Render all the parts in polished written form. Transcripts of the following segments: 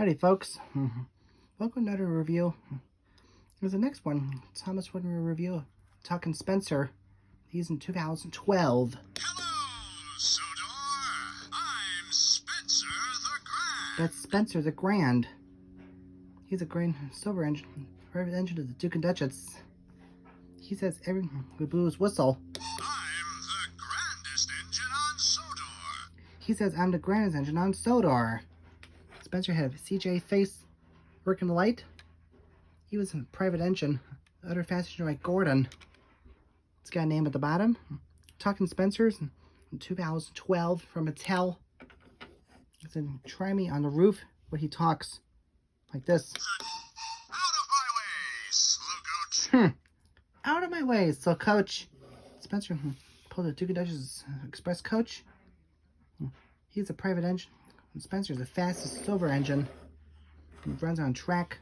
Howdy folks, welcome to another review. Here's the next one, Thomas Woodrow review, Talking Spencer. He's in 2012. Hello, Sodor. I'm Spencer the Grand. That's Spencer the Grand. He's a Grand Silver engine, private engine of the Duke and Duchess. He says every who blows whistle. I'm the grandest engine on Sodor. He says I'm the grandest engine on Sodor. Spencer had a CJ face working the light. He was a private engine. The other passenger like Gordon. It's got a name at the bottom. Talking Spencer's in 2012 from Mattel. He said, try me on the roof when he talks like this. Out of my way, slow coach. Out of my way, so coach. Spencer pulled the Duke and Duchess Express coach. He's a private engine. And Spencer's the fastest silver engine. He runs on track.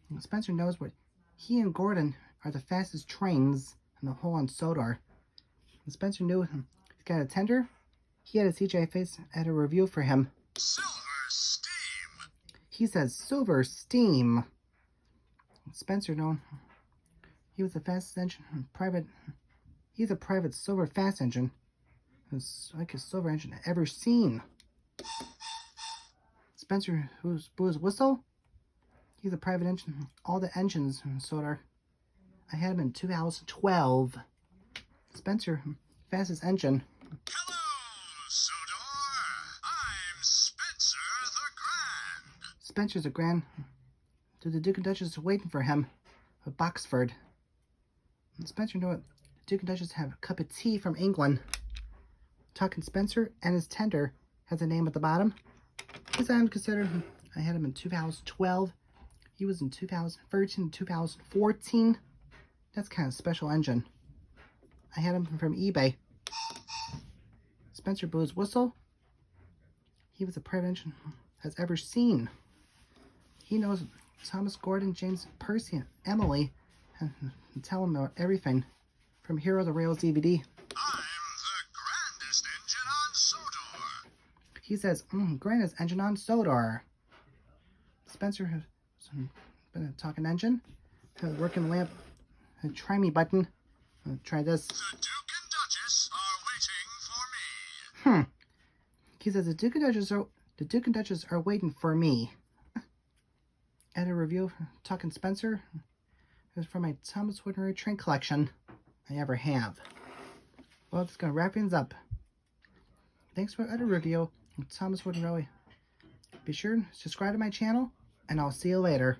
And Spencer knows what he and Gordon are the fastest trains in the whole on Sodor. And Spencer knew he's got a tender. He had a CJ face at a review for him. Silver Steam. He says silver steam. And Spencer known he was the fastest engine private. He's a private silver fast engine. It's like a silver engine I've ever seen. Spencer, who's blew his whistle, he's a private engine. All the engines in Sodor. I had him in 2012. Spencer, fastest engine. Hello, Sodor. I'm Spencer the Grand. Spencer's a grand. The Duke and Duchess are waiting for him at Boxford. And Spencer knew it. The Duke and Duchess have a cup of tea from England. Talking Spencer and his tender has a name at the bottom. He's considered. I had him in 2012. He was in 2013, 2014. That's kind of a special engine. I had him from eBay. Spencer blew his whistle. He was a private engine has ever seen. He knows Thomas, Gordon, James, Percy, and Emily, and tell him about everything from Hero to Rails DVD. I'm the grandest engine on Sodor. He says, grandest engine on Sodor. Spencer has been a talking engine, has a working lamp, a try me button. Try this. The Duke and Duchess are waiting for me. He says the Duke and Duchess are waiting for me. At a review, Talking Spencer is from my Thomas Woodrow train collection I ever have. Well, it's gonna wrap things up. Thanks for the review, Thomas Woodrow. Be sure to subscribe to my channel, and I'll see you later.